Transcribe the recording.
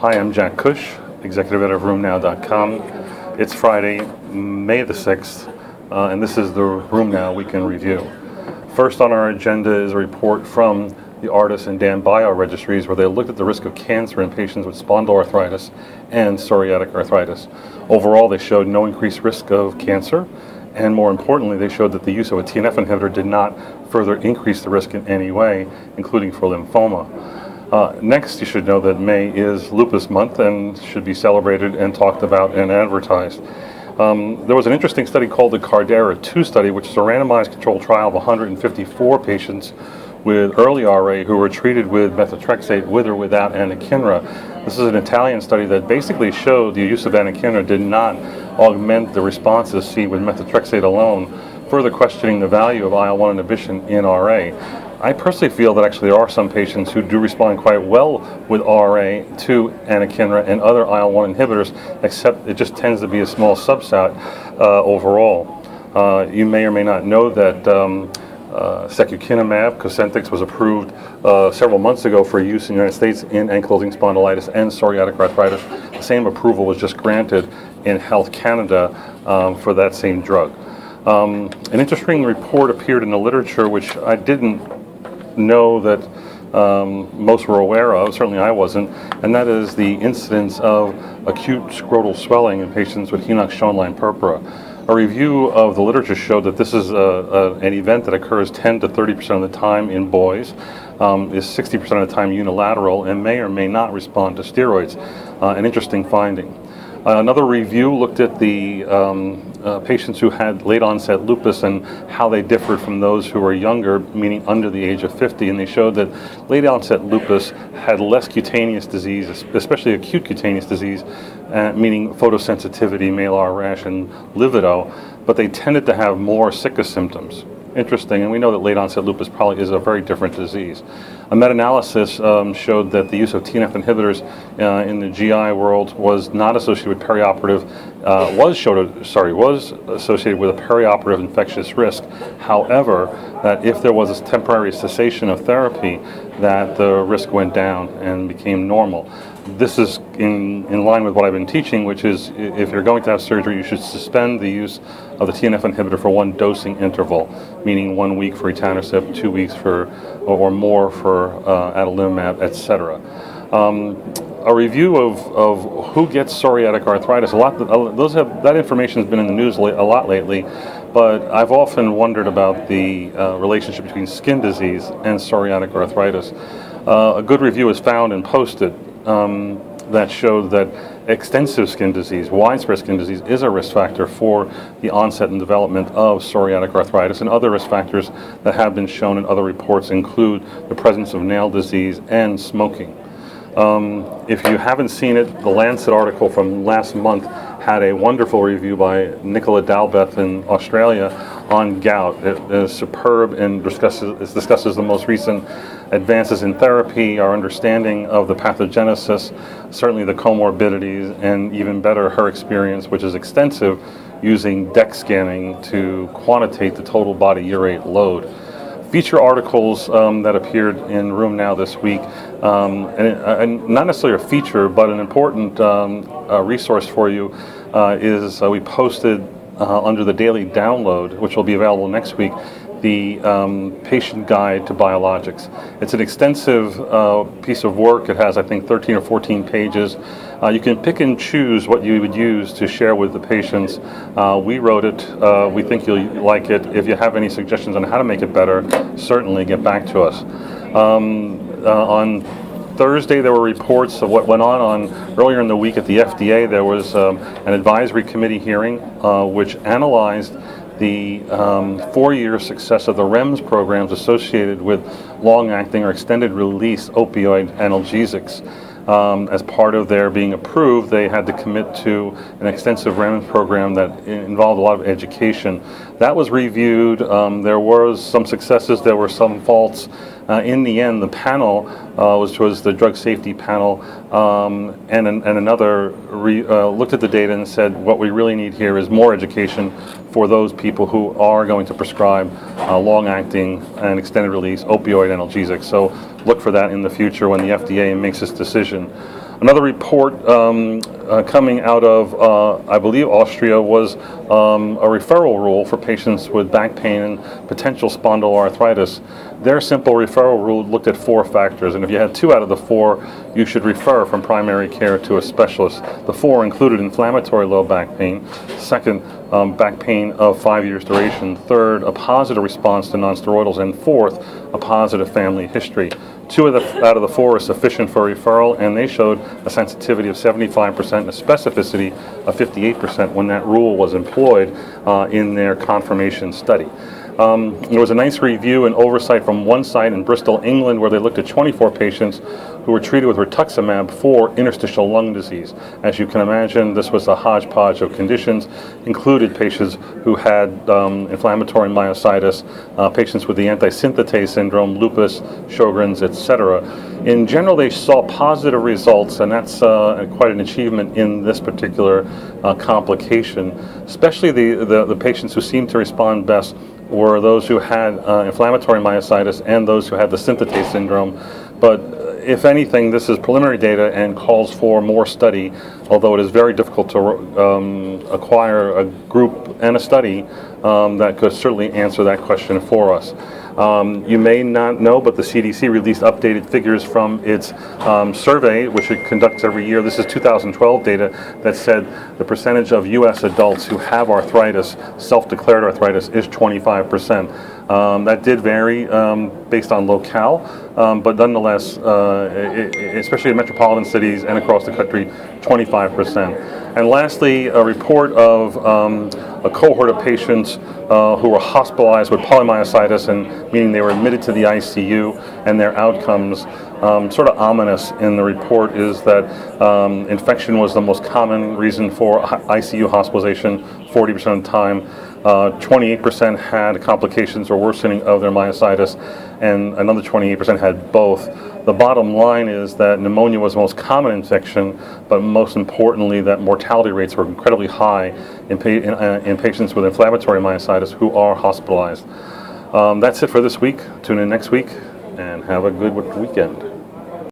Hi, I'm Jack Cush, executive editor of RheumNow.com. It's Friday, May the 6th, and this is the RheumNow Weekend Review. First on our agenda is a report from the Artis and Dan Bio registries where they looked at the risk of cancer in patients with spondyloarthritis and psoriatic arthritis. Overall, they showed no increased risk of cancer, and more importantly, they showed that the use of a TNF inhibitor did not further increase the risk in any way, including for lymphoma. Next, you should know that May is Lupus Month and should be celebrated and talked about and advertised. There was an interesting study called the Cardera 2 study, which is a randomized controlled trial of 154 patients with early RA who were treated with methotrexate with or without anakinra. This is an Italian study that basically showed the use of anakinra did not augment the responses seen with methotrexate alone, further questioning the value of IL-1 inhibition in RA. I personally feel that actually there are some patients who do respond quite well with RA to anakinra and other IL-1 inhibitors, except it just tends to be a small subset overall. You may or may not know that secukinumab, Cosentyx, was approved several months ago for use in the United States in ankylosing spondylitis and psoriatic arthritis. The same approval was just granted in Health Canada for that same drug. An interesting report appeared in the literature, which I didn't know that most were aware of, certainly I wasn't, and that is the incidence of acute scrotal swelling in patients with Henoch-Schönlein purpura. A review of the literature showed that this is an event that occurs 10 to 30% of the time in boys, is 60% of the time unilateral, and may or may not respond to steroids. An interesting finding. Another review looked at the patients who had late onset lupus and how they differed from those who were younger, meaning under the age of 50, and they showed that late onset lupus had less cutaneous disease, especially acute cutaneous disease, meaning photosensitivity, malar rash, and livido, but they tended to have more sicca symptoms. Interesting, and we know that late onset lupus probably is a very different disease. A meta-analysis showed that the use of TNF inhibitors in the GI world was not associated with perioperative, was associated with a perioperative infectious risk. However, that if there was a temporary cessation of therapy, that the risk went down and became normal. This is in line with what I've been teaching, which is if you're going to have surgery, you should suspend the use of the TNF inhibitor for one dosing interval, meaning 1 week for etanercept, 2 weeks for, or more for adalimumab, etc. A review of who gets psoriatic arthritis, that information has been in the news a lot lately, but I've often wondered about the relationship between skin disease and psoriatic arthritis. A good review is found and posted that showed that extensive skin disease, widespread skin disease, is a risk factor for the onset and development of psoriatic arthritis, and other risk factors that have been shown in other reports include the presence of nail disease and smoking. If you haven't seen it, the Lancet article from last month had a wonderful review by Nicola Dalbeth in Australia on gout. It is superb and discusses the most recent advances in therapy, our understanding of the pathogenesis, certainly the comorbidities, and even better, her experience, which is extensive, using DEX scanning to quantitate the total body urate load. Feature articles that appeared in RheumNow this week, and not necessarily a feature, but an important resource for you is we posted under the daily download, which will be available next week, the patient guide to biologics. It's an extensive piece of work. It has, I think, 13 or 14 pages. You can pick and choose what you would use to share with the patients. We wrote it. We think you'll like it. If you have any suggestions on how to make it better, certainly get back to us. On Thursday, there were reports of what went on earlier in the week at the FDA. There was an advisory committee hearing which analyzed the 4-year success of the REMS programs associated with long-acting or extended-release opioid analgesics. As part of their being approved, they had to commit to an extensive REMS program that involved a lot of education. That was reviewed. There were some successes. There were some faults. In the end, the panel, which was the drug safety panel, and another looked at the data and said, what we really need here is more education for those people who are going to prescribe long-acting and extended-release opioid analgesics. So look for that in the future when the FDA makes its decision. Another report coming out of, I believe, Austria was a referral rule for patients with back pain and potential spondyloarthritis. Their simple referral rule looked at 4 factors, and if you had 2 out of the 4, you should refer from primary care to a specialist. The 4 included inflammatory low back pain, second, back pain of 5 years duration, third, a positive response to nonsteroidals, and fourth, a positive family history. 2 out of the 4 are sufficient for referral, and they showed a sensitivity of 75% and a specificity of 58% when that rule was employed in their confirmation study. There was a nice review and oversight from one site in Bristol, England, where they looked at 24 patients who were treated with rituximab for interstitial lung disease. As you can imagine, this was a hodgepodge of conditions, included patients who had inflammatory myositis, patients with the antisynthetase syndrome, lupus, Sjogren's, etc. In general, they saw positive results, and that's quite an achievement in this particular complication. Especially the patients who seemed to respond best were those who had inflammatory myositis and those who had the synthetase syndrome. But if anything, this is preliminary data and calls for more study, although it is very difficult to acquire a group and a study that could certainly answer that question for us. You may not know, but the CDC released updated figures from its survey, which it conducts every year. This is 2012 data that said the percentage of U.S. adults who have arthritis, self-declared arthritis, is 25%. That did vary based on locale, but nonetheless, especially in metropolitan cities and across the country, 25%. And lastly, a report of a cohort of patients who were hospitalized with polymyositis, and meaning they were admitted to the ICU, and their outcomes, sort of ominous in the report, is that infection was the most common reason for ICU hospitalization, 40% of the time. 28% had complications or worsening of their myositis, and another 28% had both. The bottom line is that pneumonia was the most common infection, but most importantly that mortality rates were incredibly high in patients with inflammatory myositis who are hospitalized. That's it for this week. Tune in next week and have a good weekend.